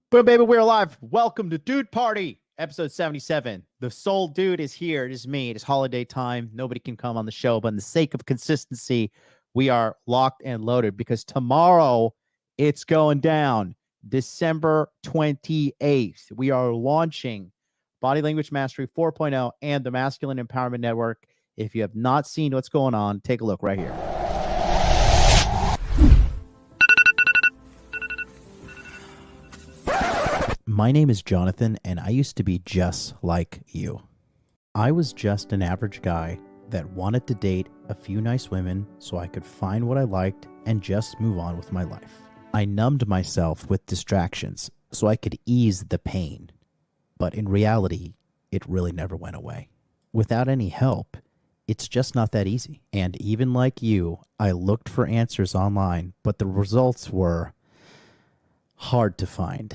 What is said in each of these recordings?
Boom, baby, we're alive. Welcome to Dude Party, episode 77. The sole dude is here. It is me. It is holiday time. Nobody can come on the show, but in the sake of consistency, we are locked and loaded because tomorrow it's going down. December 28th. We are launching Body Language Mastery 4.0 and the Masculine Empowerment Network. If you have not seen what's going on, take a look right here. My name is Jonathan, and I used to be just like you. I was just an average guy that wanted to date a few nice women so I could find what I liked and just move on with my life. I numbed myself with distractions so I could ease the pain. But in reality, it really never went away. Without any help, it's just not that easy. And even like you, I looked for answers online, but the results were hard to find.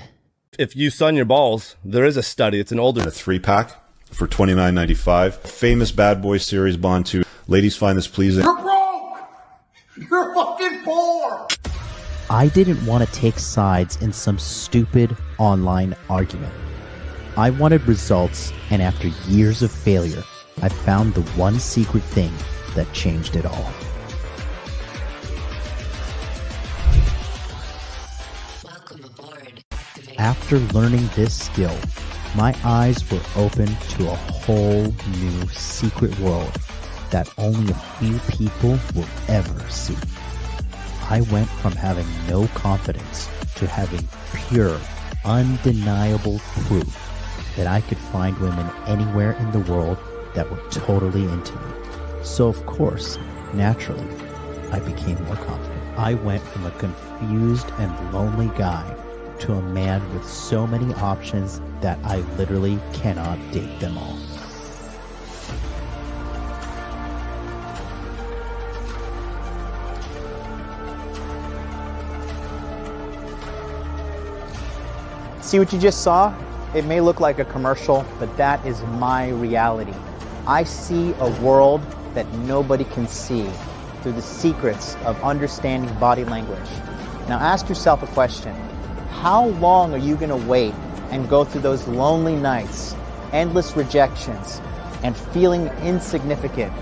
If you sun your balls, there is a study. It's an older a 3-pack for $29.95. Famous Bad Boy Series Bond 2. Ladies find this pleasing. You're broke! You're fucking poor! I didn't want to take sides in some stupid online argument. I wanted results, and after years of failure, I found the one secret thing that changed it all. After learning this skill, my eyes were open to a whole new secret world that only a few people will ever see. I went from having no confidence to having pure, undeniable proof that I could find women anywhere in the world that were totally into me. So of course, naturally, I became more confident. I went from a confused and lonely guy to a man with so many options that I literally cannot date them all. See what you just saw? It may look like a commercial, but that is my reality. I see a world that nobody can see through the secrets of understanding body language. Now ask yourself a question. How long are you going to wait and go through those lonely nights, endless rejections, and feeling insignificant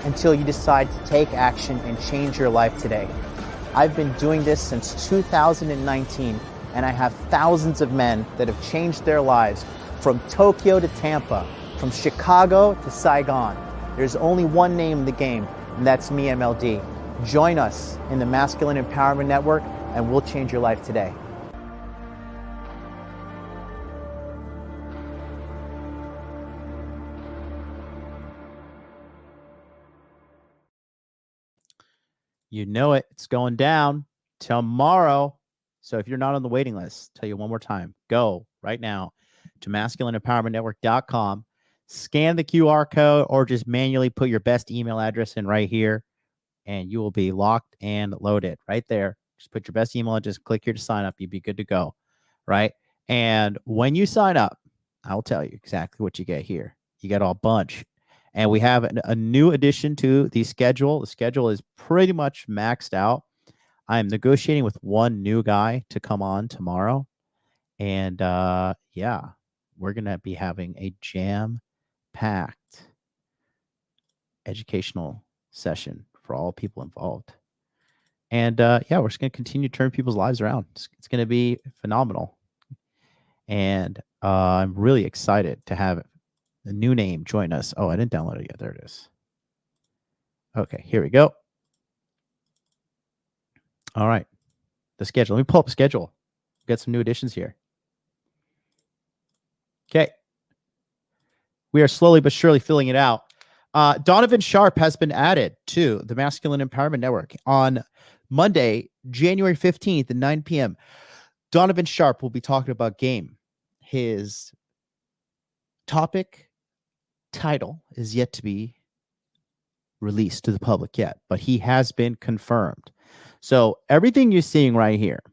until you decide to take action and change your life today? I've been doing this since 2019, and I have thousands of men that have changed their lives from Tokyo to Tampa, from Chicago to Saigon. There's only one name in the game, and that's me, MLD. Join us in the Masculine Empowerment Network, and we'll change your life today. You know it. It's going down tomorrow. So if you're not on the waiting list, tell you one more time, go right now to masculineempowermentnetwork.com, scan the QR code, or just manually put your best email address in right here, and you will be locked and loaded right there. Just put your best email and just click here to sign up. You'd be good to go, right? And when you sign up, I'll tell you exactly what you get here. You get a bunch. And we have a new addition to the schedule. The schedule is pretty much maxed out. I'm negotiating with one new guy to come on tomorrow. And yeah, we're going to be having a jam-packed educational session for all people involved. And yeah, we're just going to continue to turn people's lives around. It's going to be phenomenal. And I'm really excited to have the new name join us. Oh, I didn't download it yet. There it is. Okay, here we go. All right. The schedule. Let me pull up the schedule. We've got some new additions here. Okay. We are slowly but surely filling it out. Donovan Sharp has been added to the Masculine Empowerment Network on Monday, January 15th at 9 p.m. Donovan Sharp will be talking about game. His topic title is yet to be released to the public yet, but he has been confirmed. So everything you're seeing right here,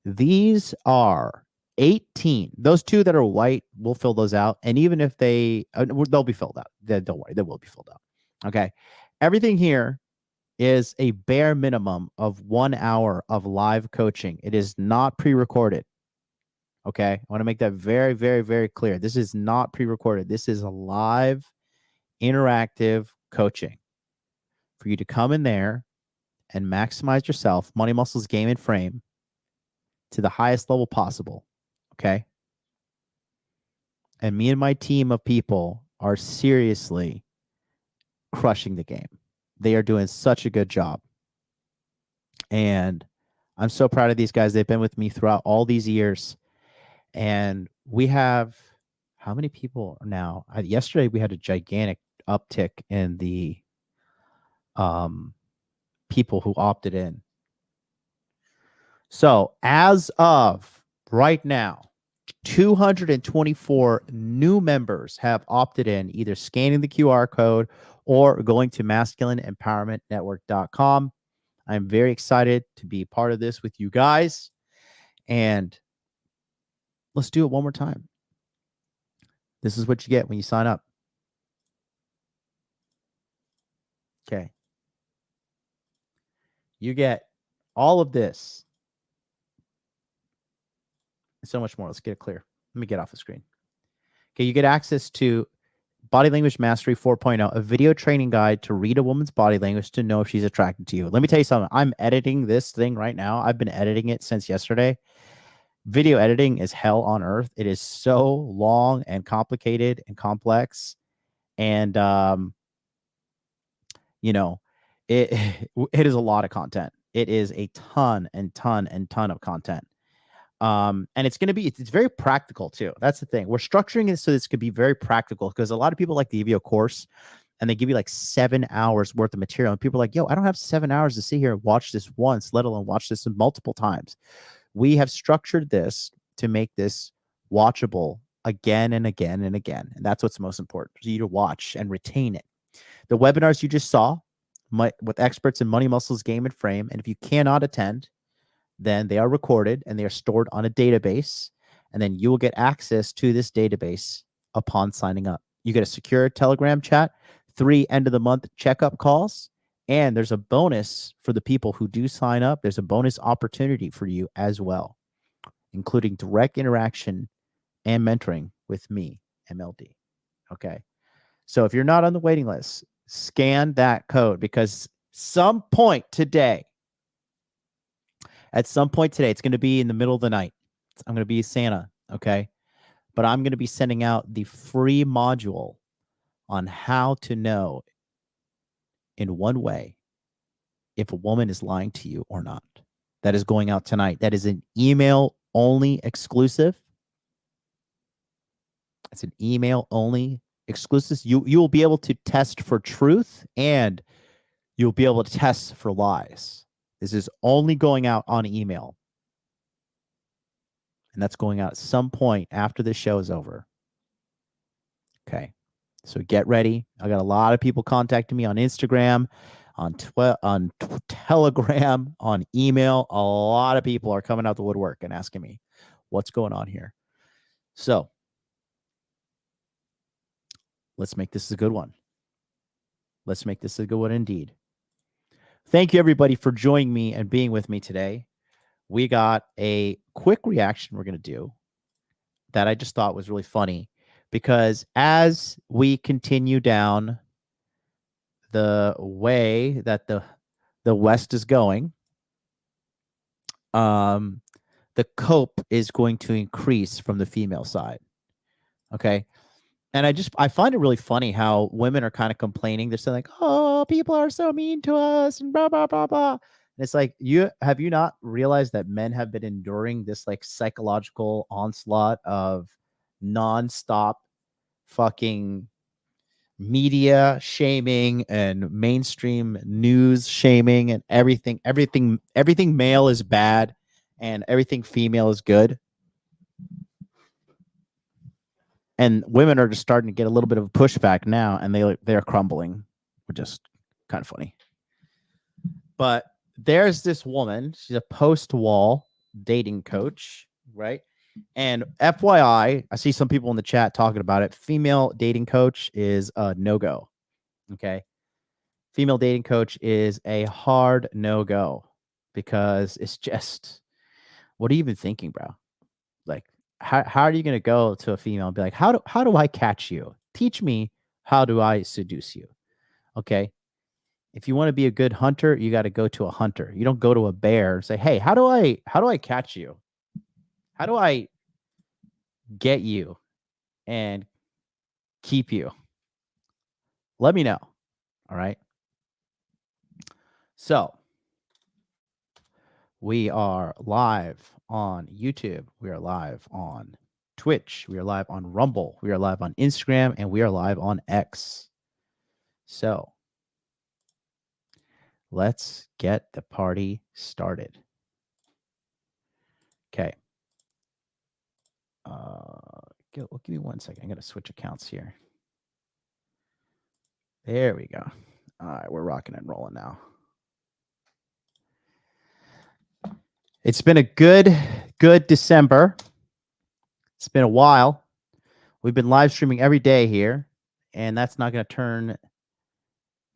these are 18. Those two that are white, we'll fill those out. And even if they'll be filled out. Don't worry, they will be filled out. Okay. Everything here is a bare minimum of 1 hour of live coaching. It is not pre-recorded. Okay. I want to make that very, very, very clear. This is not pre-recorded. This is a live, interactive coaching for you to come in there and maximize yourself, Money Muscles Game and Frame, to the highest level possible. Okay. And me and my team of people are seriously crushing the game. They are doing such a good job. And I'm so proud of these guys. They've been with me throughout all these years. And we have how many people now? Yesterday we had a gigantic uptick in the people who opted in. So as of right now, 224 new members have opted in, either scanning the QR code or going to masculineempowermentnetwork.com. I'm very excited to be part of this with you guys. And let's do it one more time. This is what you get when you sign up. Okay. You get all of this. So much more. Let's get it clear. Let me get off the screen. Okay, you get access to Body Language Mastery 4.0, a video training guide to read a woman's body language to know if she's attracted to you. Let me tell you something. I'm editing this thing right now. I've been editing it since yesterday. Video editing is hell on earth. It is so long and complicated and complex. And, it is a lot of content. It is a ton and ton and ton of content. And it's going to be, it's very practical too. That's the thing. We're structuring it so this could be very practical, because a lot of people like to give you a course and they give you like 7 hours worth of material. And people are like, yo, I don't have 7 hours to sit here and watch this once, let alone watch this multiple times. We have structured this to make this watchable again and again and again. And that's what's most important, for you to watch and retain it. The webinars you just saw with experts in Money Muscles Game and Frame. And if you cannot attend, then they are recorded and they are stored on a database. And then you will get access to this database upon signing up. You get a secure Telegram chat, 3 end of the month checkup calls, and there's a bonus for the people who do sign up. There's a bonus opportunity for you as well, including direct interaction and mentoring with me, MLD. Okay. So if you're not on the waiting list, scan that code, because at some point today, it's going to be in the middle of the night. I'm going to be Santa. Okay. But I'm going to be sending out the free module on how to know in one way if a woman is lying to you or not. That is going out tonight. That is an email only exclusive. It's an email only exclusive. You will be able to test for truth, and you'll be able to test for lies. This is only going out on email. And that's going out at some point after this show is over. Okay. So get ready. I got a lot of people contacting me on Instagram, on Telegram, on email. A lot of people are coming out the woodwork and asking me what's going on here. So let's make this a good one. Let's make this a good one indeed. Thank you, everybody, for joining me and being with me today. We got a quick reaction we're going to do that I just thought was really funny, because as we continue down the way that the West is going, the cope is going to increase from the female side. Okay. And I find it really funny how women are kind of complaining. They're saying like, oh, people are so mean to us and blah, blah, blah, blah. And it's like, have you not realized that men have been enduring this like psychological onslaught of nonstop fucking media shaming and mainstream news shaming and everything male is bad and everything female is good? And women are just starting to get a little bit of a pushback now, and they're crumbling, which is kind of funny. But there's this woman. She's a post-wall dating coach, right? And FYI, I see some people in the chat talking about it. Female dating coach is a no-go. Okay. Female dating coach is a hard no-go, because it's just, what are you even thinking, bro? Like, how are you going to go to a female and be like, how do I catch you? Teach me, how do I seduce you? Okay. If you want to be a good hunter, you got to go to a hunter. You don't go to a bear and say, "Hey, how do I catch you? How do I get you and keep you?" Let me know. All right. So, we are live on YouTube. We are live on Twitch. We are live on Rumble. We are live on Instagram, and we are live on X. So, let's get the party started. Okay. Give me 1 second. I'm going to switch accounts here. There we go. All right, we're rocking and rolling now. It's been a good December. It's been a while. We've been live streaming every day here, and that's not going to turn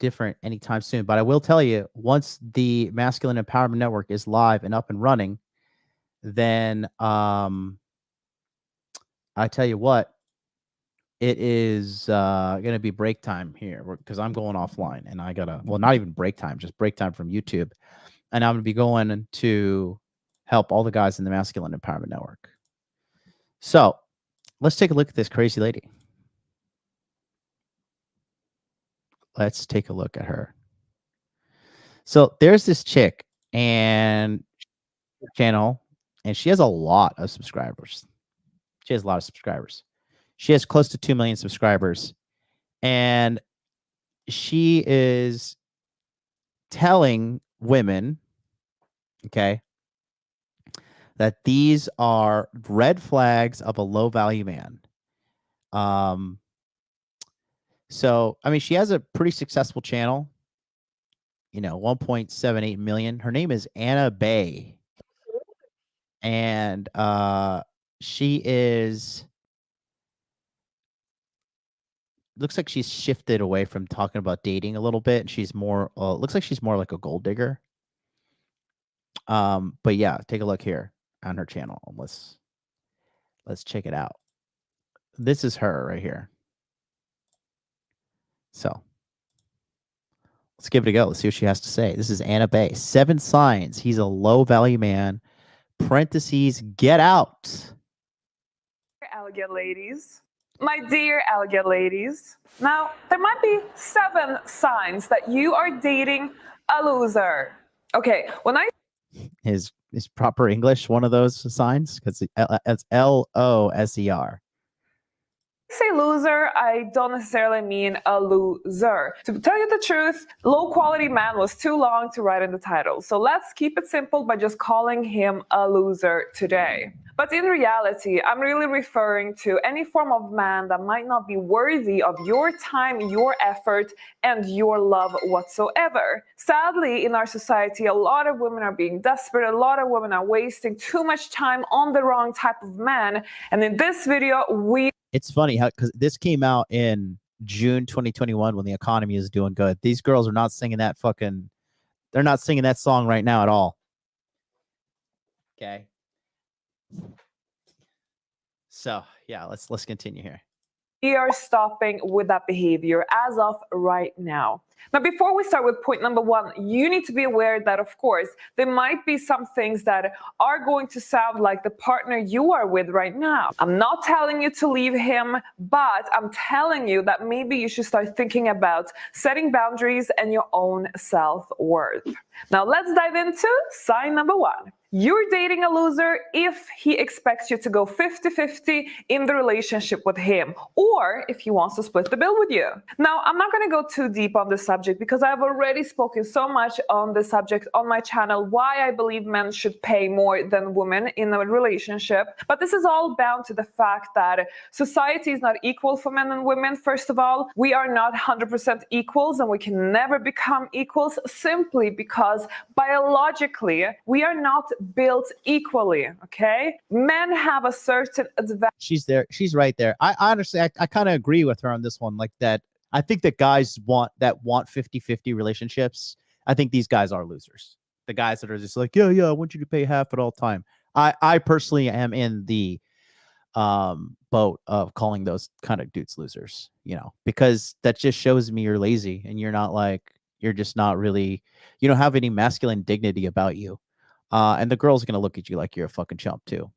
different anytime soon. But I will tell you, once the Masculine Empowerment Network is live and up and running, then I tell you what, it is going to be break time here because I'm going offline and I got to, well, not even break time, just break time from YouTube. And I'm going to be going to help all the guys in the Masculine Empowerment Network. So let's take a look at this crazy lady. Let's take a look at her. So there's this chick and channel, and she has a lot of subscribers. She has a lot of subscribers. She has close to 2 million subscribers. And she is telling women, okay, that these are red flags of a low value man. So, I mean, she has a pretty successful channel, 1.78 million. Her name is Anna Bay. And she is, looks like she's shifted away from talking about dating a little bit. And she's more, looks like she's more like a gold digger. But yeah, take a look here on her channel. Let's check it out. This is her right here. So let's give it a go. Let's see what she has to say. This is Anna Bay. 7 signs he's a low value man. Parentheses, get out. Alligator ladies. My dear alligator ladies. Now, there might be 7 signs that you are dating a loser. Okay, when I His proper English, one of those signs, because it's LOSER. say loser, I don't necessarily mean a loser. To tell you the truth, low quality man was too long to write in the title. So let's keep it simple by just calling him a loser today. But in reality, I'm really referring to any form of man that might not be worthy of your time, your effort, and your love whatsoever. Sadly, in our society, a lot of women are being desperate. A lot of women are wasting too much time on the wrong type of man. And in this video, it's funny how, because this came out in June 2021 when the economy is doing good. These girls are not singing that they're not singing that song right now at all. Okay. So yeah, let's continue here. We are stopping with that behavior as of right now. Now, before we start with point number 1, you need to be aware that, of course, there might be some things that are going to sound like the partner you are with right now. I'm not telling you to leave him, but I'm telling you that maybe you should start thinking about setting boundaries and your own self-worth. Now, let's dive into sign number 1. You're dating a loser if he expects you to go 50-50 in the relationship with him, or if he wants to split the bill with you. Now, I'm not going to go too deep on this subject because I've already spoken so much on the subject on my channel, why I believe men should pay more than women in a relationship. But this is all bound to the fact that society is not equal for men and women. First of all, we are not 100% equals, and we can never become equals simply because biologically we are not built equally. Okay, men have a certain advantage. She's there. She's right there. I honestly, I kind of agree with her on this one. Like that, I think that guys want 50-50 relationships. I think these guys are losers. The guys that are just like, yeah, I want you to pay half at all time. I personally am in the boat of calling those kind of dudes losers, because that just shows me you're lazy and you're just not really, you don't have any masculine dignity about you. And the girl's going to look at you like you're a fucking chump too.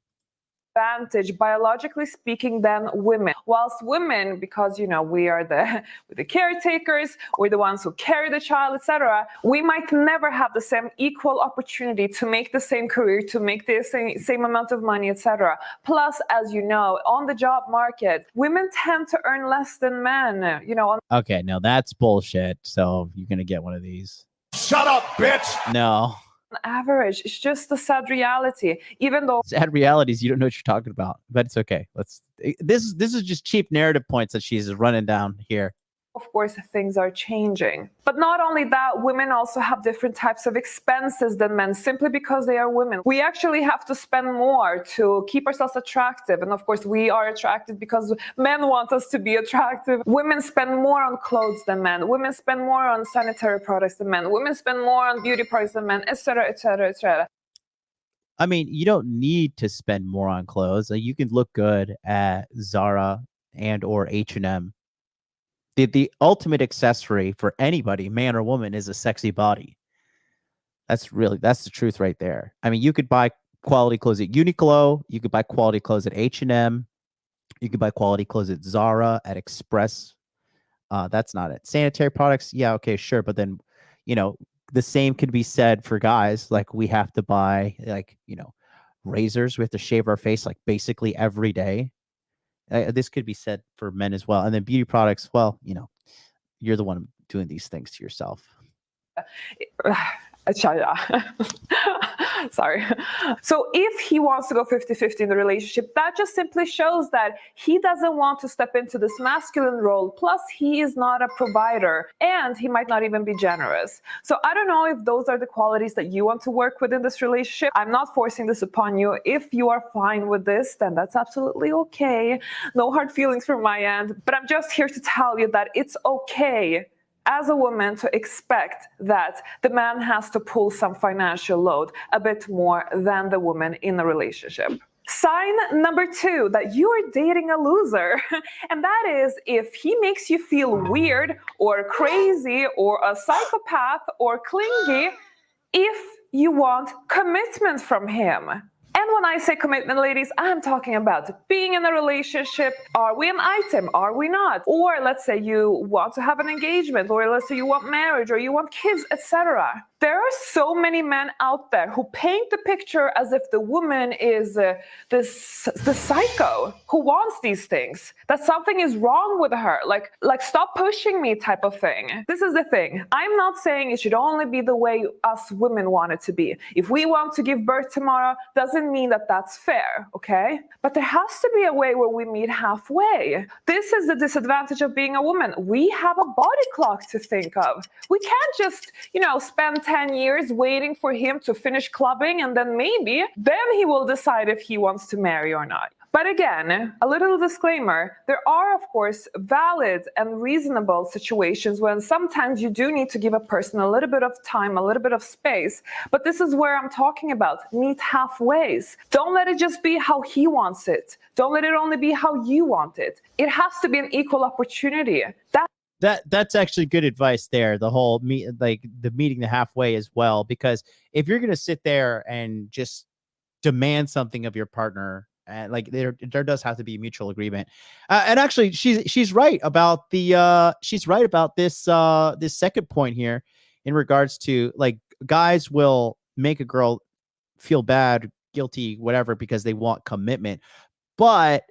Advantage biologically speaking than women, whilst women, because we are the caretakers, we're the ones who carry the child, etc., we might never have the same equal opportunity to make the same career, to make the same amount of money, etc. Plus, as you know, on the job market, women tend to earn less than men. Okay, no, that's bullshit. So you're gonna get one of these. Shut up, bitch! No. Average. It's just the sad reality. Even though sad realities, you don't know what you're talking about, but it's okay. This is just cheap narrative points that she's running down here. Of course, things are changing. But not only that, women also have different types of expenses than men simply because they are women. We actually have to spend more to keep ourselves attractive. And of course, we are attractive because men want us to be attractive. Women spend more on clothes than men. Women spend more on sanitary products than men. Women spend more on beauty products than men, etc., etc., etc. I mean, you don't need to spend more on clothes. You can look good at Zara and or H&M. The ultimate accessory for anybody, man or woman, is a sexy body. That's the truth right there. I mean, you could buy quality clothes at Uniqlo. You could buy quality clothes at H&M. You could buy quality clothes at Zara, at Express. That's not it. Sanitary products, yeah, okay, sure. But then, the same could be said for guys. Like, we have to buy, razors. We have to shave our face, basically every day. This could be said for men as well. And then beauty products, well, you're the one doing these things to yourself. Sorry. So if he wants to go 50-50 in the relationship, that just simply shows that he doesn't want to step into this masculine role. Plus, he is not a provider and he might not even be generous. So I don't know if those are the qualities that you want to work with in this relationship. I'm not forcing this upon you. If you are fine with this, then that's absolutely okay. No hard feelings from my end. But I'm just here to tell you that it's okay as a woman to expect that the man has to pull some financial load a bit more than the woman in a relationship. Sign number 2 that you are dating a loser. And that is if he makes you feel weird or crazy or a psychopath or clingy, if you want commitment from him. And when I say commitment, ladies, I'm talking about being in a relationship. Are we an item? Are we not? Or let's say you want to have an engagement, or let's say you want marriage, or you want kids, etc. There are so many men out there who paint the picture as if the woman is the psycho who wants these things, that something is wrong with her, like stop pushing me type of thing. This is the thing. I'm not saying it should only be the way us women want it to be. If we want to give birth tomorrow, doesn't mean that that's fair, okay? But there has to be a way where we meet halfway. This is the disadvantage of being a woman. We have a body clock to think of. We can't just, spend 10 years waiting for him to finish clubbing and then he will decide if he wants to marry or not. But again, a little disclaimer, there are, of course, valid and reasonable situations when sometimes you do need to give a person a little bit of time, a little bit of space. But this is where I'm talking about. Meet halfway. Don't let it just be how he wants it. Don't let it only be how you want it. It has to be an equal opportunity. That's actually good advice there. The whole the meeting the halfway as well, because if you're going to sit there and just demand something of your partner, and there does have to be mutual agreement. And actually, she's right about this second point here in regards to guys will make a girl feel bad, guilty, whatever, because they want commitment, but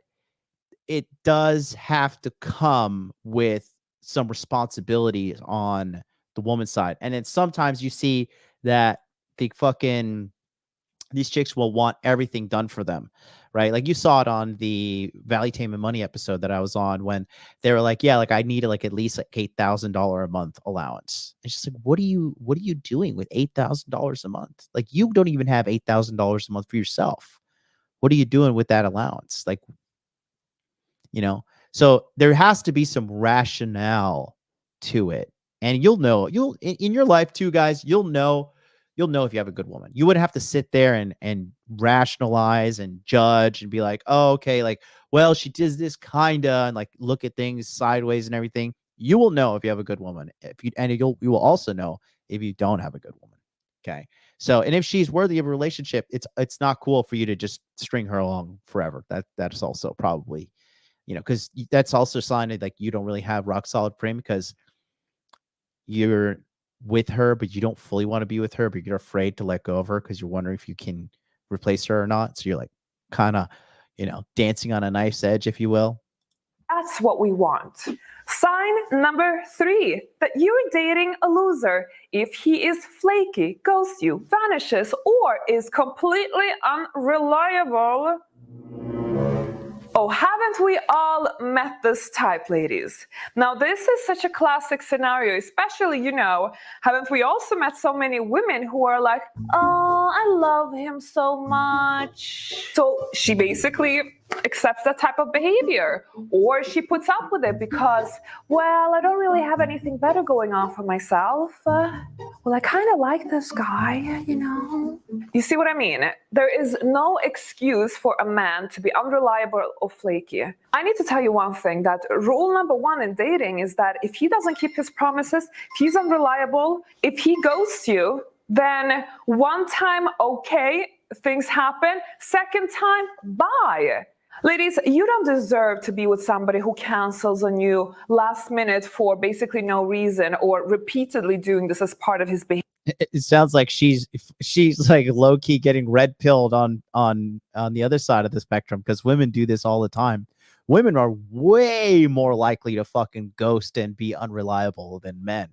it does have to come with some responsibility on the woman's side. And then sometimes you see that these chicks will want everything done for them, right? Like you saw it on the Valley Tame and Money episode that I was on, when they were like, yeah, I need at least $8,000 a month allowance. It's just what are you doing with $8,000 a month? You don't even have $8,000 a month for yourself. What are you doing with that allowance? So there has to be some rationale to it. And you'll in your life too, guys, you'll you'll know if you have a good woman. You wouldn't have to sit there and rationalize and judge and be like, oh, okay, like, well, she does this kinda, and like look at things sideways and everything. You will know if you have a good woman. You will also know if you don't have a good woman. Okay. So, and if she's worthy of a relationship, it's not cool for you to just string her along forever. That's also probably, because that's also a sign of like you don't really have rock solid frame, because you're with her, but you don't fully want to be with her, but you're afraid to let go of her because you're wondering if you can replace her or not. So you're like kind of, dancing on a knife's edge, if you will. That's what we want. Sign number 3, that you're dating a loser. If he is flaky, ghosts you, vanishes, or is completely unreliable. Oh, haven't we all met this type, ladies? Now, this is such a classic scenario, especially, haven't we also met so many women who are like, oh, I love him so much. So she basically accepts that type of behavior, or she puts up with it because, well, I don't really have anything better going on for myself. Well, I kind of like this guy, You see what I mean? There is no excuse for a man to be unreliable or flaky. I need to tell you one thing, that rule number 1 in dating is that if he doesn't keep his promises, if he's unreliable, if he ghosts you, then one time, okay, things happen. Second time, bye. Ladies, you don't deserve to be with somebody who cancels on you last minute for basically no reason, or repeatedly doing this as part of his behavior. It sounds like she's like low key getting red pilled on the other side of the spectrum, because women do this all the time. Women are way more likely to fucking ghost and be unreliable than men.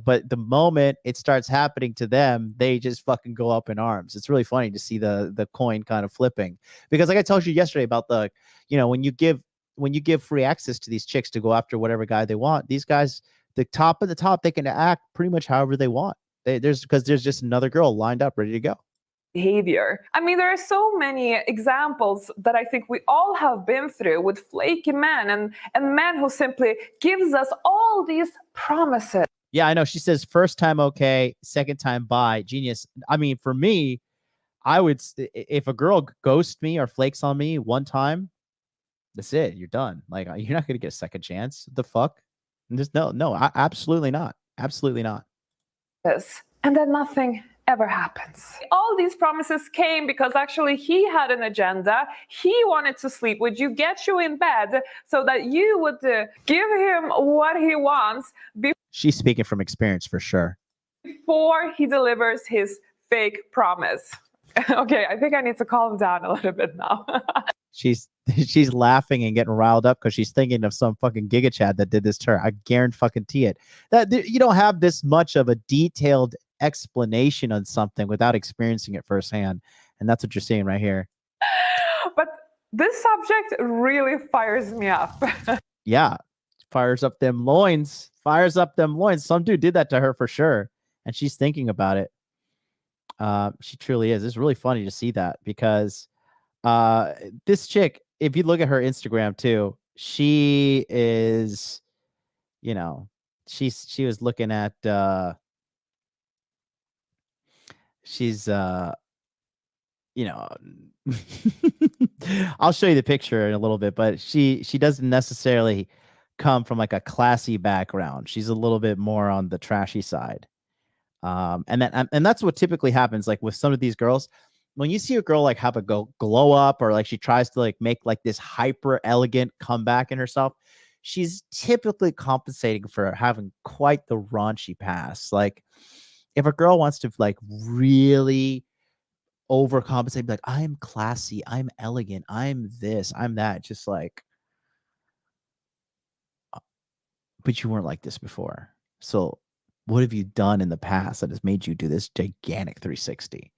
But the moment it starts happening to them, they just fucking go up in arms. It's really funny to see the coin kind of flipping, because like I told you yesterday about the, when you give free access to these chicks to go after whatever guy they want, these guys, the top of the top, they can act pretty much however they want. There's just another girl lined up ready to go. Behavior. I mean, there are so many examples that I think we all have been through with flaky men and men who simply gives us all these promises. Yeah, I know. She says first time okay, second time bye. Genius. I mean, for me, I would, if a girl ghosts me or flakes on me one time, that's it. You're done. Like, you're not going to get a second chance. The fuck? And just no, absolutely not. Absolutely not. And then nothing ever happens. All these promises came because actually he had an agenda. He wanted to sleep with you, get you in bed so that you would give him what he wants. She's speaking from experience for sure. Before he delivers his fake promise. Okay, I think I need to calm down a little bit now. She's laughing and getting riled up because she's thinking of some fucking Giga Chad that did this to her. I guarantee it. That you don't have this much of a detailed explanation on something without experiencing it firsthand, and that's what you're seeing right here. But this subject really fires me up. Yeah, fires up them loins. Fires up them loins. Some dude did that to her for sure, and she's thinking about it. She truly is. It's really funny to see that, because this chick, if you look at her Instagram too, she is, she was looking at she's I'll show you the picture in a little bit, but she doesn't necessarily come from like a classy background. She's a little bit more on the trashy side. And that's what typically happens, like with some of these girls. When you see a girl like have a glow up, or like she tries to like make like this hyper elegant comeback in herself, she's typically compensating for having quite the raunchy past. Like if a girl wants to like really overcompensate, be like, I'm classy, I'm elegant, I'm this, I'm that, just like, but you weren't like this before. So what have you done in the past that has made you do this gigantic 360,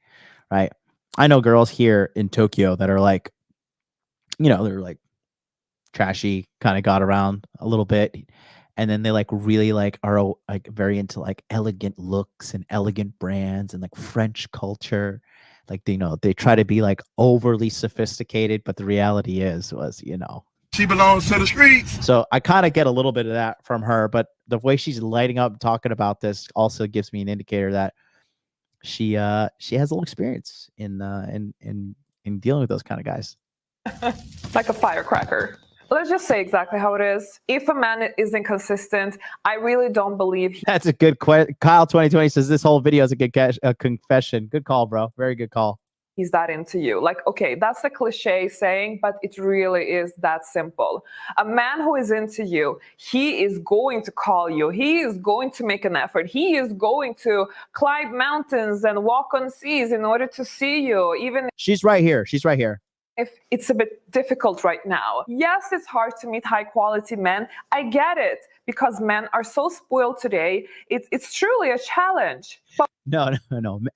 right? I know girls here in Tokyo that are like, they're like trashy, kind of got around a little bit. And then they like really like are like very into like elegant looks and elegant brands and like French culture. Like, they try to be like overly sophisticated, but the reality was, She belongs to the streets. So I kind of get a little bit of that from her, but the way she's lighting up talking about this also gives me an indicator that she has a little experience in dealing with those kind of guys. Like a firecracker. Let's just say exactly how it is. If a man is inconsistent, I really don't believe That's a good question. Kyle 2020 says this whole video is a good confession. Good call, bro. Very good call. he's that into you. Like, okay, that's the cliche saying, but it really is that simple. A man who is into you, he is going to call you. He is going to make an effort. He is going to climb mountains and walk on seas in order to see you, even She's right here. She's right here. if it's a bit difficult right now. Yes, it's hard to meet high quality men. I get it, because men are so spoiled today. It's truly a challenge. But No.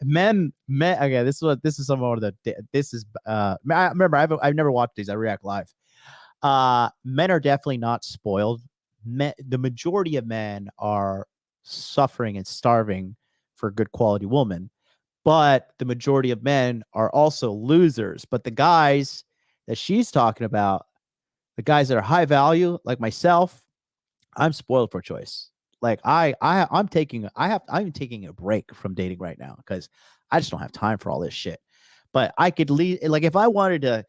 Men. Okay, this is some of the. This is. I remember. I've never watched these. I react live. Men are definitely not spoiled. The majority of men are suffering and starving for good quality woman, but the majority of men are also losers. But the guys that she's talking about, the guys that are high value, like myself, I'm spoiled for choice. Like I'm taking a break from dating right now because I just don't have time for all this shit. But I could leave, like, if I wanted to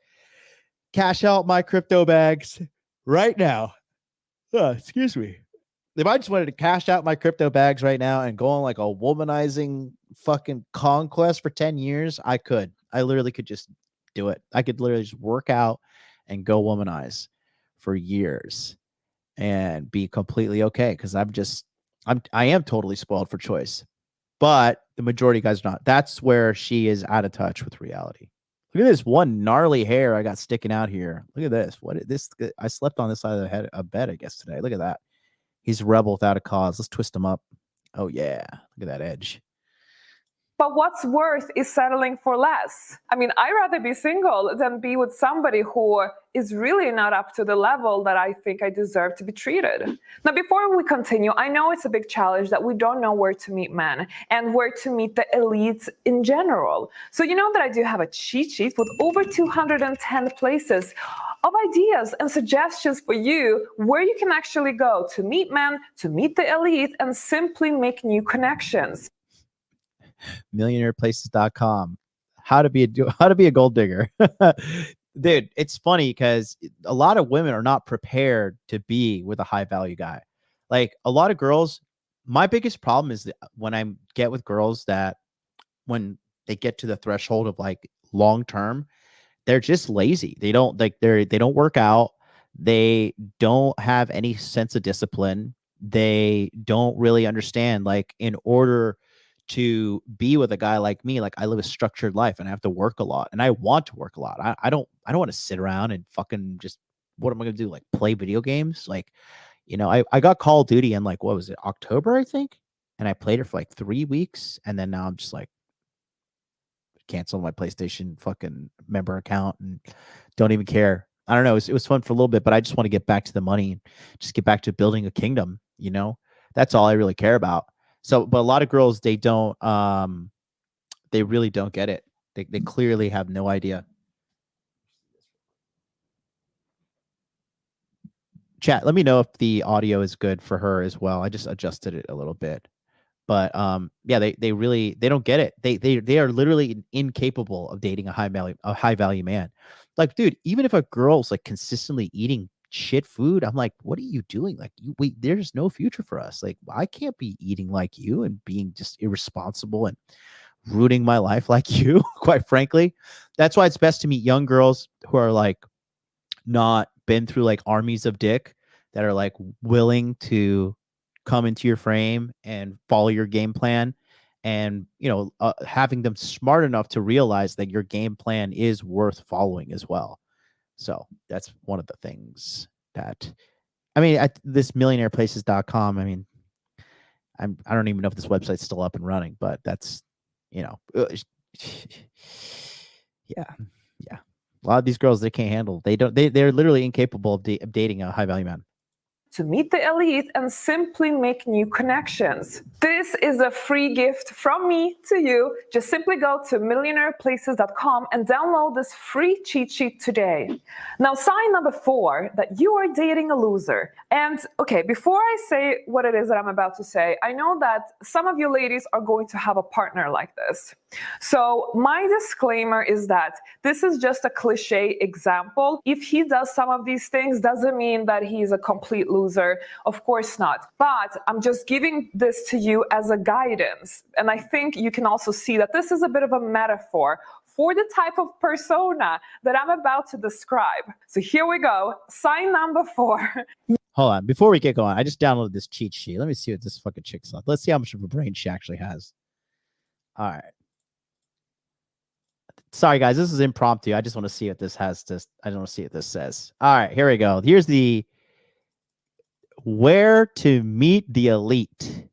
cash out my crypto bags right now. Excuse me. If I just wanted to cash out my crypto bags right now and go on like a womanizing fucking conquest for 10 years, I could. I literally could just do it. I could literally just work out and go womanize for years and be completely okay, because I am totally spoiled for choice. But the majority of guys are not. That's where she is out of touch with reality. Look at this one gnarly hair I got sticking out here. Look at this. What is this? I slept on this side of the head of bed, I guess, today. Look at that. He's a rebel without a cause. Let's twist him up. Oh yeah. Look at that edge. But what's worth is settling for less. I mean, I'd rather be single than be with somebody who is really not up to the level that I think I deserve to be treated. Now, before we continue, I know it's a big challenge that we don't know where to meet men and where to meet the elites in general. So you know that I do have a cheat sheet with over 210 places of ideas and suggestions for you where you can actually go to meet men, to meet the elite, and simply make new connections. Millionaireplaces.com. How to be a gold digger. Dude, it's funny because a lot of women are not prepared to be with a high value guy. Like a lot of girls, my biggest problem is that when I get with girls that when they get to the threshold of like long term, they're just lazy. They don't work out. They don't have any sense of discipline. They don't really understand, like, in order to be with a guy like me, like, I live a structured life and I have to work a lot, and I want to work a lot. I don't want to sit around and fucking just, what am I going to do? Like play video games? Like, I got Call of Duty in, like, what was it? October, I think. And I played it for like 3 weeks. And then now I'm just like, cancel my PlayStation fucking member account and don't even care. I don't know. It was fun for a little bit, but I just want to get back to the money and just get back to building a kingdom. That's all I really care about. So, but a lot of girls, they don't, they really don't get it. They clearly have no idea. Chat, let me know if the audio is good for her as well. I just adjusted it a little bit. But yeah, they don't get it. They are literally incapable of dating a high value man. Like, dude, even if a girl's like consistently eating shit food, I'm like, what are you doing? Like, there's no future for us. Like, I can't be eating like you and being just irresponsible and ruining my life like you. Quite frankly, that's why it's best to meet young girls who are like not been through like armies of dick, that are like willing to come into your frame and follow your game plan, and having them smart enough to realize that your game plan is worth following as well. So that's one of the things that, I mean, at this millionaireplaces.com, I mean, I don't even know if this website's still up and running, but that's, yeah. A lot of these girls, they can't handle, they're literally incapable of dating a high value man. to meet the elite and simply make new connections. This is a free gift from me to you. Just simply go to millionaireplaces.com and download this free cheat sheet today. Now, sign number 4, that you are dating a loser. And okay, before I say what it is that I'm about to say, I know that some of you ladies are going to have a partner like this. So my disclaimer is that this is just a cliche example. If he does some of these things, doesn't mean that he's a complete loser. Of course not. But I'm just giving this to you as a guidance. And I think you can also see that this is a bit of a metaphor for the type of persona that I'm about to describe. So here we go. Sign number 4. Hold on. Before we get going, I just downloaded this cheat sheet. Let me see what this fucking chick's like. Let's see how much of a brain she actually has. All right. Sorry, guys. This is impromptu. I just want to see what this has to. I don't want to see what this says. All right. Here we go. Here's the where to meet the elite.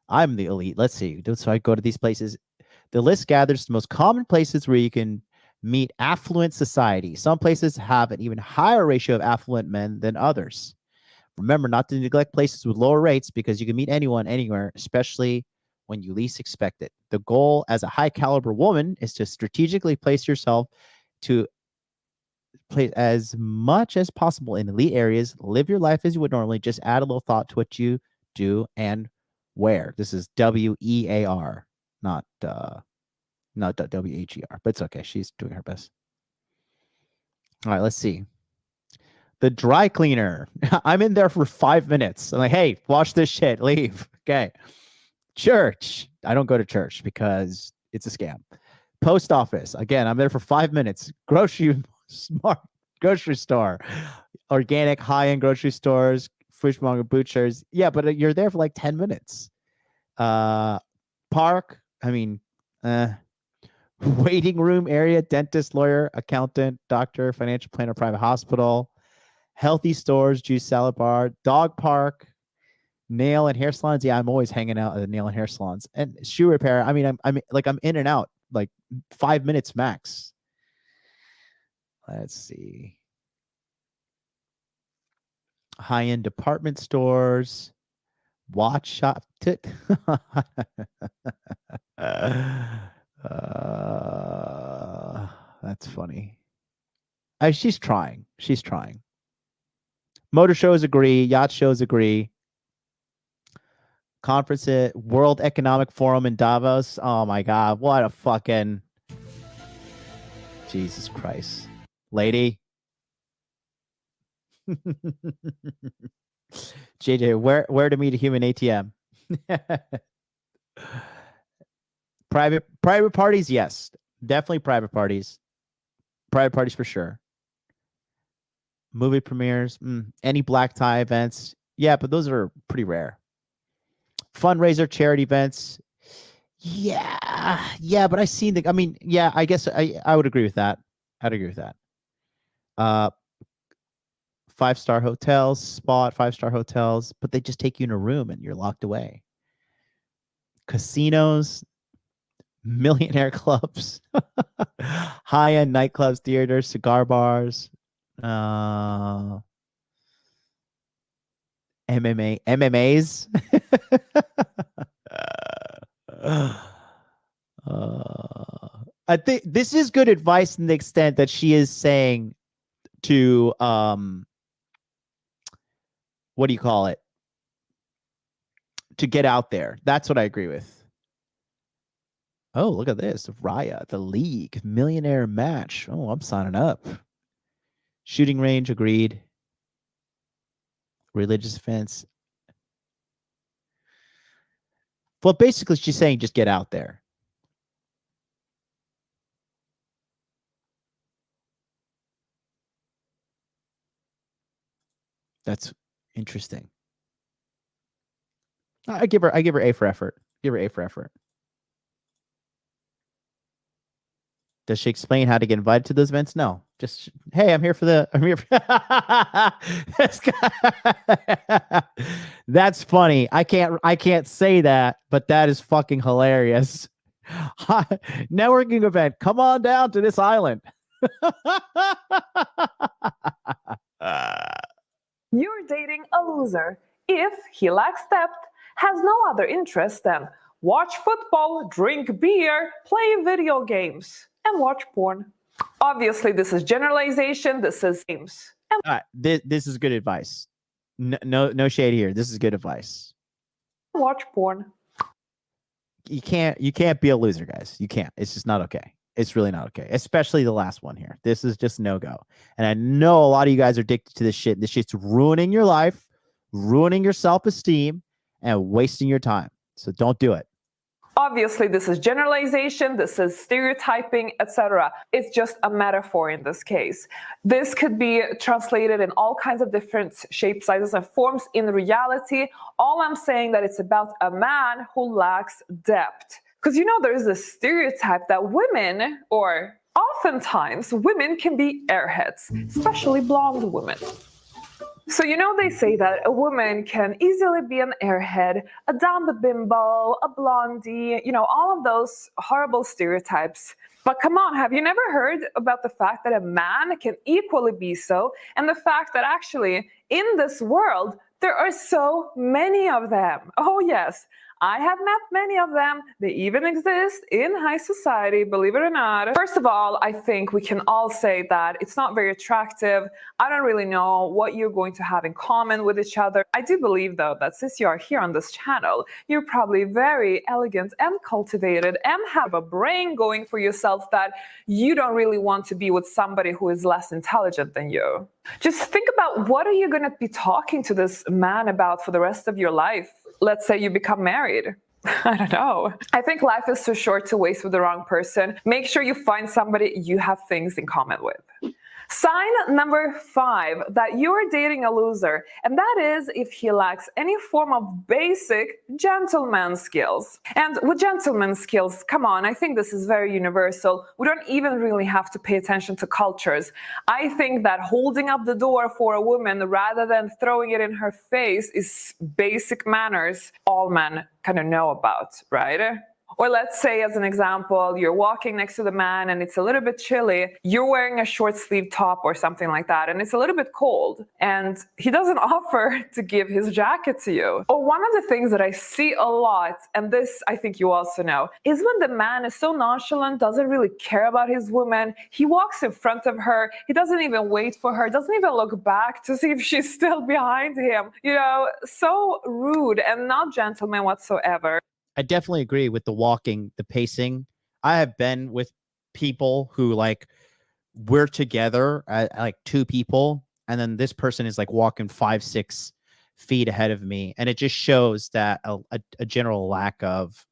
I'm the elite. Let's see. So I go to these places. The list gathers the most common places where you can meet affluent society. Some places have an even higher ratio of affluent men than others. Remember not to neglect places with lower rates because you can meet anyone, anywhere, especially when you least expect it. The goal as a high caliber woman is to strategically place yourself to place as much as possible in elite areas. Live your life as you would normally. Just add a little thought to what you do and where. This is WEAR, not WHER, but it's okay. She's doing her best. All right, let's see. The dry cleaner. I'm in there for 5 minutes. I'm like, hey, wash this shit. Leave. Okay. Church. I don't go to church because it's a scam. Post office. Again, I'm there for 5 minutes. Grocery store. Organic high-end grocery stores. Fishmonger, butchers. Yeah, but you're there for like 10 minutes. Park. I mean, waiting room area. Dentist, lawyer, accountant, doctor, financial planner, private hospital. Healthy stores, juice salad bar, dog park, nail and hair salons. Yeah, I'm always hanging out at the nail and hair salons. And shoe repair. I mean, I'm in and out like 5 minutes max. Let's see. High-end department stores, watch shop. That's funny. She's trying. She's trying. Motor shows agree. Yacht shows agree. Conference at World Economic Forum in Davos. Oh my God. What a fucking Jesus Christ. Lady. JJ, where to meet a human ATM? Private parties, yes. Definitely private parties. Private parties for sure. Movie premieres, any black tie events. Yeah, but those are pretty rare. Fundraiser, charity events. Yeah, but I seen the. I mean, yeah, I guess I would agree with that. I'd agree with that. 5-star hotels, spa at 5-star hotels, but they just take you in a room and you're locked away. Casinos, millionaire clubs, high-end nightclubs, theaters, cigar bars. MMAs. I think this is good advice in the extent that she is saying to what do you call it? To get out there. That's what I agree with. Oh, look at this. Raya, the league, millionaire match. Oh, I'm signing up. Shooting range, agreed. Religious offense. Well, basically, she's saying just get out there. That's interesting. I give her A for effort. Give her A for effort. Does she explain how to get invited to those events? No. Just, hey, I'm here for That's funny. I can't say that, but that is fucking hilarious. Networking event. Come on down to this island. You're dating a loser if he lacks depth, has no other interest than watch football, drink beer, play video games, and watch porn. Obviously, this is generalization. This is games. And All right, this is good advice. No shade here. This is good advice. watch porn. You can't be a loser, guys. You can't. It's just not okay. It's really not okay. Especially the last one here. This is just no go. And I know a lot of you guys are addicted to this shit. This shit's ruining your life, ruining your self-esteem, and wasting your time. So don't do it. Obviously, this is generalization, this is stereotyping, etc. It's just a metaphor in this case. This could be translated in all kinds of different shapes, sizes, and forms in reality. All I'm saying that it's about a man who lacks depth. Because there's this stereotype that women, or oftentimes women, can be airheads, especially blonde women. So they say that a woman can easily be an airhead, a dumb bimbo, a blondie, all of those horrible stereotypes. But come on, have you never heard about the fact that a man can equally be so, and the fact that actually in this world there are so many of them? Oh yes, I have met many of them. They even exist in high society, believe it or not. First of all, I think we can all say that it's not very attractive. I don't really know what you're going to have in common with each other. I do believe, though, that since you are here on this channel, you're probably very elegant and cultivated and have a brain going for yourself that you don't really want to be with somebody who is less intelligent than you. Just think about, what are you going to be talking to this man about for the rest of your life? Let's say you become married. I don't know. I think life is too short to waste with the wrong person. Make sure you find somebody you have things in common with. Sign number 5 that you're dating a loser, and that is if he lacks any form of basic gentleman skills. And with gentleman skills, come on, I think this is very universal. We don't even really have to pay attention to cultures. I think that holding up the door for a woman rather than throwing it in her face is basic manners all men kind of know about, right? Or let's say, as an example, you're walking next to the man and it's a little bit chilly. You're wearing a short sleeve top or something like that, and it's a little bit cold, and he doesn't offer to give his jacket to you. Or one of the things that I see a lot, and this I think you also know, is when the man is so nonchalant, doesn't really care about his woman. He walks in front of her. He doesn't even wait for her, doesn't even look back to see if she's still behind him. So rude and not gentleman whatsoever. I definitely agree with the walking, the pacing. I have been with people who we're together, like 2 people, and then this person is walking 5-6 feet ahead of me, and it just shows that a general lack of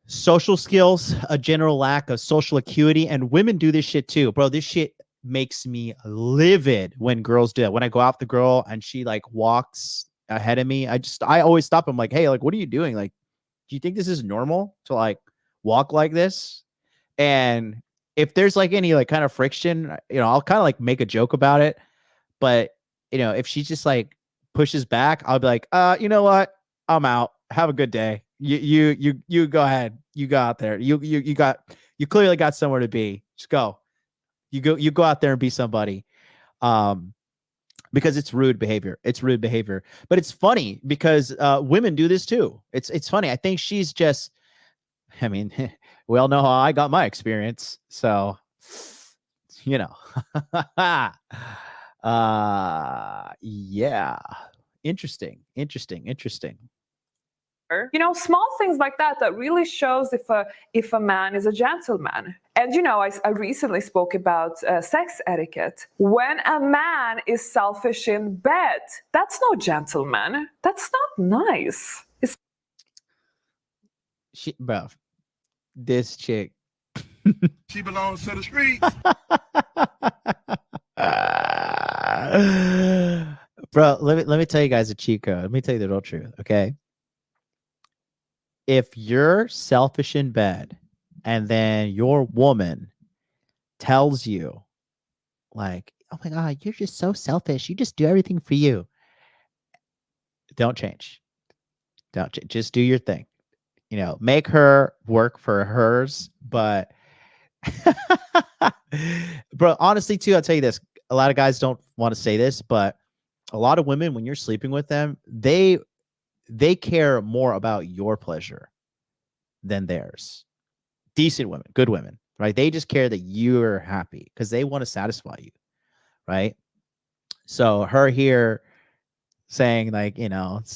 social skills, a general lack of social acuity. And women do this shit too, bro. This shit makes me livid when girls do it. When I go out the girl and she walks ahead of me, I always stop. I'm like, hey, what are you doing? Do you think this is normal to walk like this? And if there's any kind of friction, I'll kind of make a joke about it. But if she just pushes back, I'll be like, you know what? I'm out. Have a good day. You go ahead. You go out there. You clearly got somewhere to be. Just go. You go out there and be somebody. Because it's rude behavior. It's rude behavior. But it's funny because women do this too. It's funny. I think she's just, we all know how I got my experience. So, yeah. Interesting. Small things like that really shows if a man is a gentleman. And I recently spoke about sex etiquette. When a man is selfish in bed, that's no gentleman. That's not nice. Bro, this chick. She belongs to the streets. Bro, let me tell you guys a cheat code. Let me tell you the real truth, okay? If you're selfish in bed and then your woman tells you oh my God, you're just so selfish. You just do everything for you. Don't change. Just do your thing. Make her work for hers. But bro, honestly too, I'll tell you this. A lot of guys don't want to say this, but a lot of women, when you're sleeping with them, they care more about your pleasure than theirs. Decent women, good women, right? They just care that you're happy because they want to satisfy you, right? So her here saying like,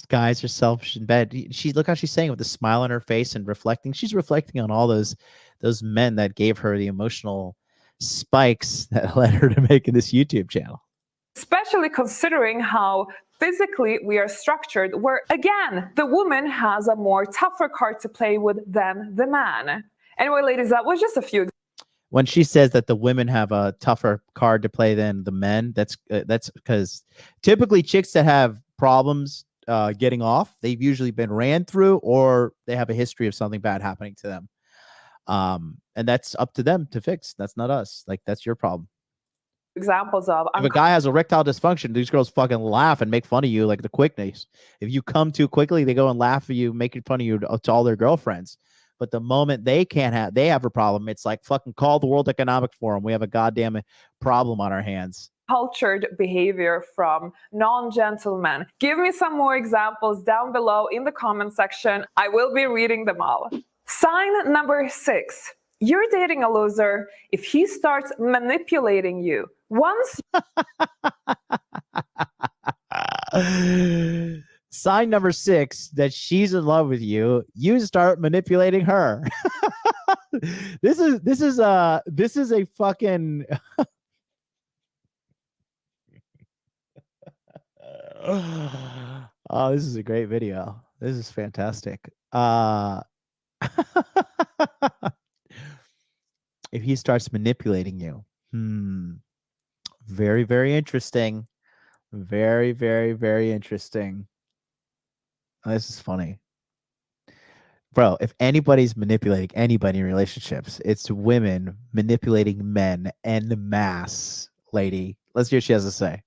guys are selfish in bed. Look how she's saying with a smile on her face and reflecting. She's reflecting on all those men that gave her the emotional spikes that led her to making this YouTube channel. Especially considering how physically we are structured, where again, the woman has a more tougher card to play with than the man. Anyway, ladies, that was just a few. When she says that the women have a tougher card to play than the men, that's because typically chicks that have problems getting off, they've usually been ran through or they have a history of something bad happening to them. And that's up to them to fix. That's not us. Like, that's your problem. Examples of if a guy has erectile dysfunction, these girls fucking laugh and make fun of you like the quickness. If you come too quickly, they go and laugh at you, making fun of you to all their girlfriends. But the moment they have a problem, it's like fucking call the World Economic Forum. We have a goddamn problem on our hands. Cultured behavior from non-gentlemen. Give me some more examples down below in the comment section. I will be reading them all. Sign number 6. You're dating a loser if he starts manipulating you. Once sign number 6 that she's in love with you, you start manipulating her. This is a fucking oh, this is a great video. This is fantastic. If he starts manipulating you, very, very interesting. Very, very, very interesting. Oh, this is funny. Bro, if anybody's manipulating anybody in relationships, it's women manipulating men en masse, lady. Let's hear what she has to say.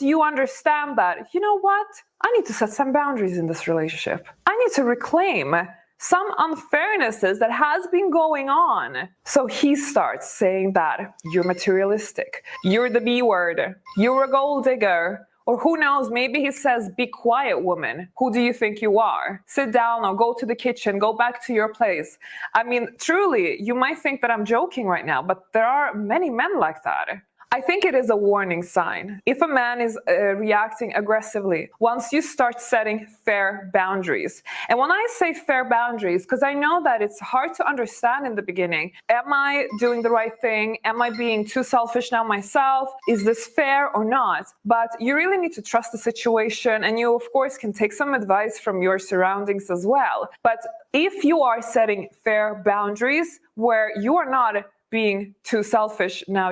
you understand that, you know what? I need to set some boundaries in this relationship. I need to reclaim some unfairnesses that has been going on. So he starts saying that you're materialistic, you're the B word, you're a gold digger, or who knows, maybe he says, be quiet, woman. Who do you think you are? Sit down or go to the kitchen, go back to your place. I mean, truly, you might think that I'm joking right now, but there are many men like that. I think it is a warning sign. If a man is reacting aggressively, once you start setting fair boundaries. And when I say fair boundaries, because I know that it's hard to understand in the beginning, am I doing the right thing? Am I being too selfish now myself? Is this fair or not? But you really need to trust the situation, and you, of course, can take some advice from your surroundings as well. But if you are setting fair boundaries where you are not being too selfish now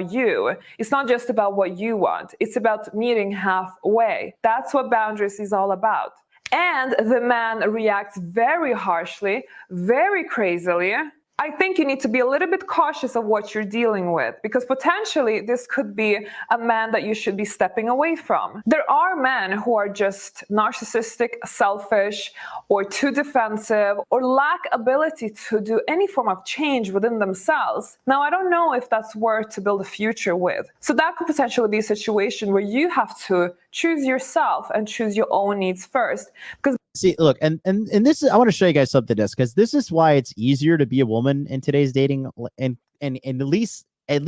it's not just about what you want, it's about meeting halfway. That's what boundaries is all about. And the man reacts very harshly, very crazily. I think you need to be a little bit cautious of what you're dealing with, because potentially this could be a man that you should be stepping away from. There are men who are just narcissistic, selfish, or too defensive, or lack ability to do any form of change within themselves. Now, I don't know if that's worth to build a future with. So that could potentially be a situation where you have to choose yourself and choose your own needs first. Because see, look, and this is, I want to show you guys something, because this is why it's easier to be a woman in today's dating, and at least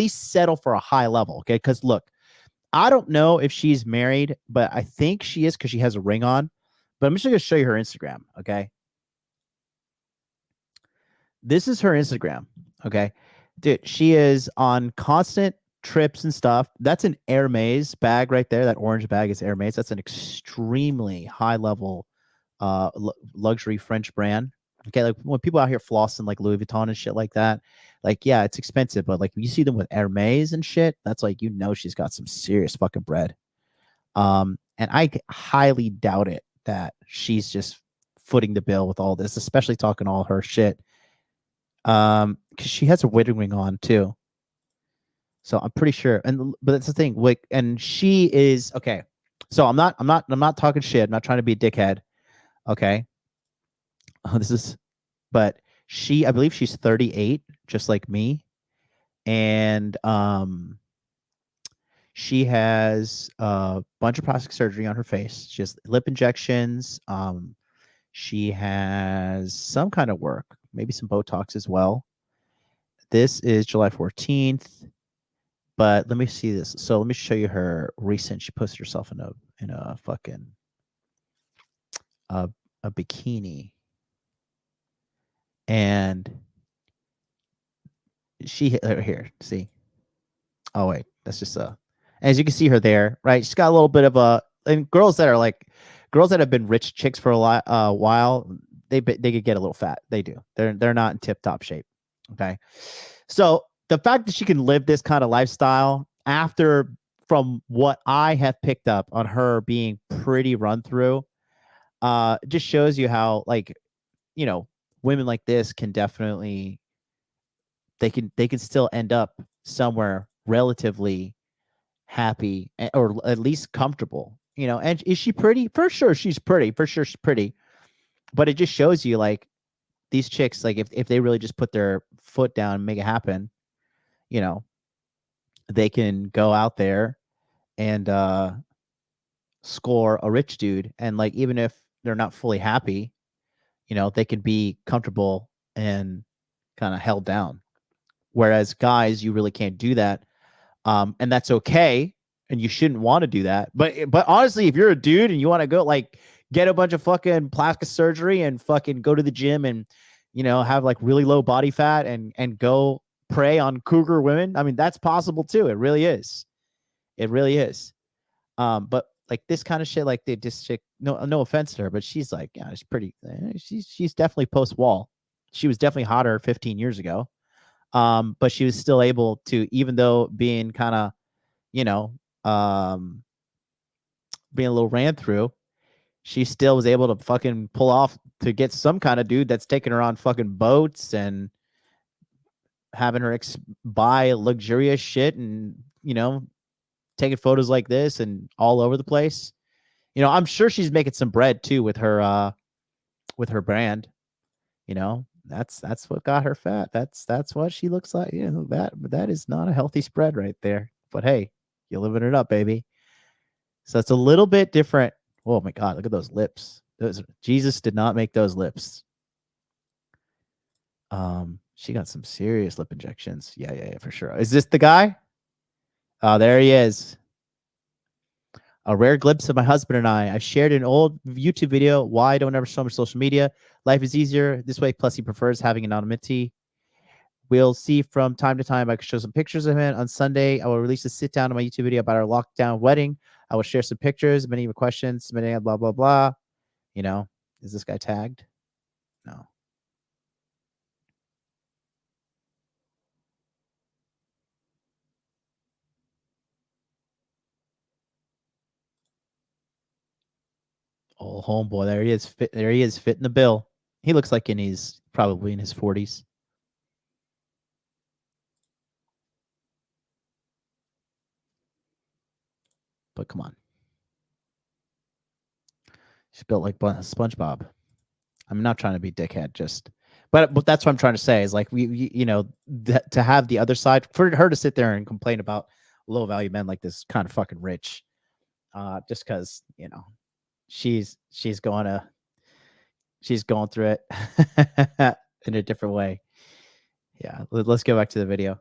settle for a high level. Okay, because look, I don't know if she's married, but I think she is because she has a ring on. But I'm just going to show you her Instagram. Okay, this is her Instagram. Okay, dude, she is on constant trips and stuff. That's an Hermes bag right there. That orange bag is Hermes. That's an extremely high level luxury French brand. Okay, like when people out here flossing like Louis Vuitton and shit like that, like, yeah, it's expensive, but like you see them with Hermes and shit, that's like, you know, she's got some serious fucking bread. And I highly doubt it that she's just footing the bill with all this, especially talking all her shit. Because she has a wedding ring on too, so I'm pretty sure. But that's the thing. Like, and she is okay. So I'm not talking shit. I'm not trying to be a dickhead. Okay. But I believe she's 38, just like me. And She has a bunch of plastic surgery on her face. She has lip injections. She has some kind of work, maybe some Botox as well. This is July 14th, but let me see this. So let me show you her recent. She posted herself in a fucking a bikini, and she here. See, oh wait, that's just as you can see her there, right? She's got a little bit of a. And girls that have been rich chicks for a while, they could get a little fat. They do. They're not in tip top shape. Okay, so the fact that she can live this kind of lifestyle after, from what I have picked up on her being pretty run through, just shows you how, like, you know, women like this can definitely, they can still end up somewhere relatively happy, or at least comfortable, you know. And is she pretty? For sure she's pretty. For sure she's pretty. But it just shows you, like, these chicks, like, if they really just put their foot down and make it happen, you know, they can go out there and score a rich dude. And, like, even if they're not fully happy, you know, they can be comfortable and kind of held down. Whereas guys, you really can't do that. And that's okay. And you shouldn't want to do that. But honestly, if you're a dude and you want to go, like, get a bunch of fucking plastic surgery and fucking go to the gym and, you know, have, like, really low body fat and go prey on cougar women, I mean, that's possible too. It really is. It really is. But, like, this kind of shit, like, this chick, no offense to her, but she's, like, yeah, she's pretty. She's definitely post wall. She was definitely hotter 15 years ago. But she was still able to, even though being kind of, you know, being a little ran through, she still was able to fucking pull off to get some kind of dude that's taking her on fucking boats and having her buy luxurious shit and, you know, taking photos like this and all over the place. You know, I'm sure she's making some bread too with her brand. You know, that's what got her fat. That's what she looks like. You know, that is not a healthy spread right there. But hey, you're living it up, baby. So it's a little bit different. Oh my God, look at those lips. Jesus did not make those lips. She got some serious lip injections. Yeah, for sure. Is this the guy? Oh, there he is. A rare glimpse of my husband and I. I shared an old YouTube video. Why I don't ever show him on social media. Life is easier this way. Plus, he prefers having anonymity. We'll see from time to time. I can show some pictures of him. On Sunday, I will release a sit down on my YouTube video about our lockdown wedding. I will share some pictures, many questions, submitting blah, blah, blah. You know, is this guy tagged? No. Oh, homeboy, there he is. There he is, fitting the bill. He looks like probably in his 40s. But come on. She's built like SpongeBob. I'm not trying to be dickhead, but that's what I'm trying to say is, like, you know, to have the other side, for her to sit there and complain about low value men like this kind of fucking rich, just because, you know, she's going through it in a different way. Yeah, let's go back to the video.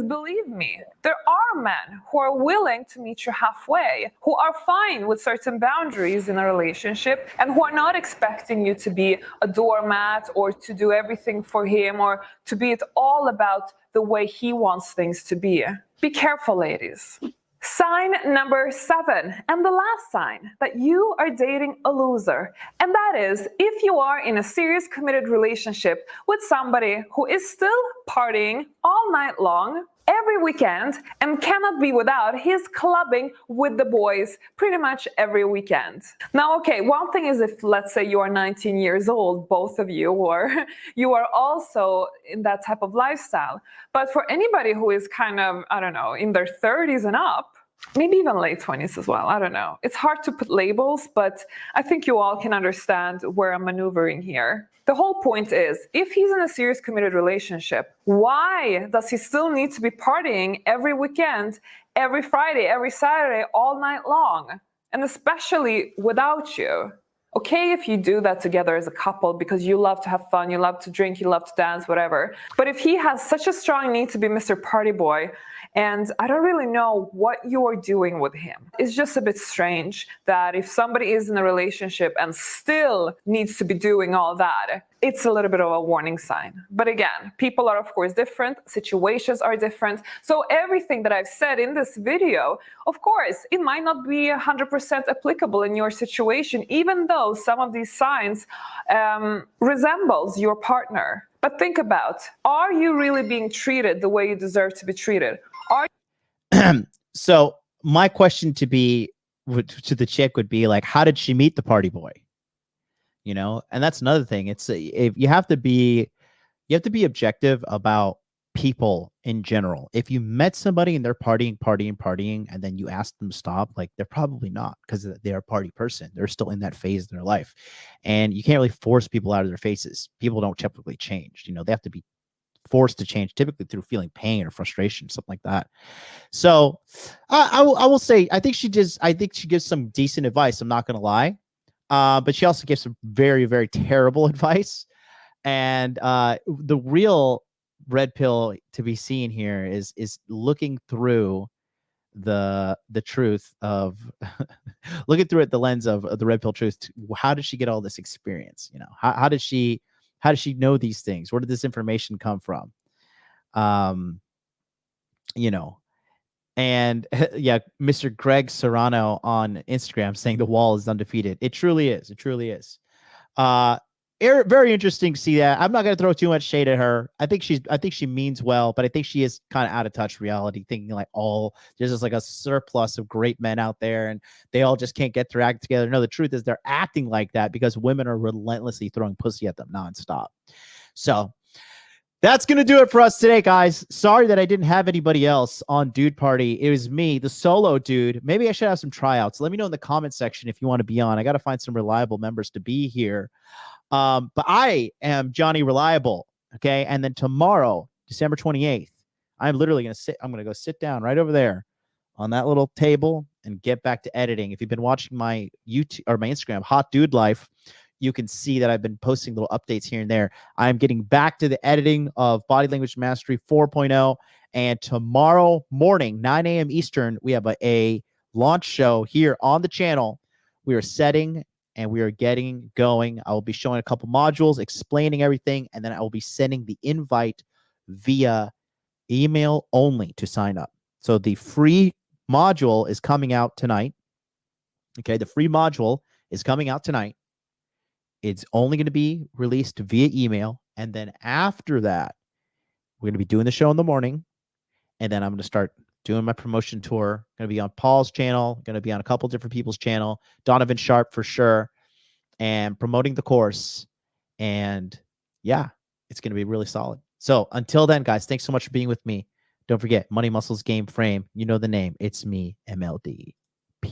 Believe me, there are men who are willing to meet you halfway, who are fine with certain boundaries in a relationship, and who are not expecting you to be a doormat or to do everything for him or to be it all about the way he wants things to be. Be careful, ladies. Sign number 7, and the last sign that you are dating a loser. And that is if you are in a serious committed relationship with somebody who is still partying all night long, every weekend, and cannot be without his clubbing with the boys pretty much every weekend. Now, okay, one thing is if, let's say, you are 19 years old, both of you, or you are also in that type of lifestyle. But for anybody who is kind of, I don't know, in their 30s and up, maybe even late 20s as well. I don't know. It's hard to put labels, but I think you all can understand where I'm maneuvering here. The whole point is, if he's in a serious committed relationship, why does he still need to be partying every weekend, every Friday, every Saturday, all night long? And especially without you. Okay, if you do that together as a couple because you love to have fun, you love to drink, you love to dance, whatever. But if he has such a strong need to be Mr. Party Boy, and I don't really know what you are doing with him, it's just a bit strange that if somebody is in a relationship and still needs to be doing all that, it's a little bit of a warning sign. But again, people are of course different, situations are different. So everything that I've said in this video, of course, it might not be 100% applicable in your situation, even though some of these signs resembles your partner. But think about, are you really being treated the way you deserve to be treated? So my question to the chick would be like, how did she meet the party boy? You know, and that's another thing. It's if you have to be objective about people in general. If you met somebody and they're partying, and then you ask them to stop, like they're probably not, because they're a party person. They're still in that phase in their life, and you can't really force people out of their faces. People don't typically change. You know, they have to be forced to change, typically through feeling pain or frustration, something like that. So I will say, I think she gives some decent advice. I'm not going to lie. But she also gives some very, very terrible advice. And the real red pill to be seen here is looking through the truth of looking through it the lens of the red pill truth. How did she get all this experience? You know, how did she know these things? Where did this information come from? You know, and yeah, Mr. Greg Serrano on Instagram saying the wall is undefeated. It truly is. It truly is. Very interesting to see that. I'm not going to throw too much shade at her. I think she means well, but I think she is kind of out of touch reality, thinking like there's just like a surplus of great men out there and they all just can't get their act together. No, the truth is they're acting like that because women are relentlessly throwing pussy at them nonstop. So that's going to do it for us today, guys. Sorry that I didn't have anybody else on Dude Party. It was me, the solo dude. Maybe I should have some tryouts. Let me know in the comment section if you want to be on. I got to find some reliable members to be here. But I am Johnny Reliable. Okay. And then tomorrow, December 28th, I'm literally going to go sit down right over there on that little table and get back to editing. If you've been watching my YouTube or my Instagram, Hot Dude Life, you can see that I've been posting little updates here and there. I'm getting back to the editing of Body Language Mastery 4.0. And tomorrow morning, 9 a.m. Eastern, we have a launch show here on the channel. We are setting and we are getting going. I will be showing a couple modules, explaining everything, and then I will be sending the invite via email only to sign up. So the free module is coming out tonight. Okay, the free module is coming out tonight. It's only going to be released via email. And then after that, we're going to be doing the show in the morning. And then I'm going to start doing my promotion tour. Going to be on Paul's channel. Going to be on a couple different people's channel. Donovan Sharp for sure. And promoting the course. And yeah, it's going to be really solid. So until then, guys, thanks so much for being with me. Don't forget, Money Muscles Game Frame. You know the name. It's me, MLD.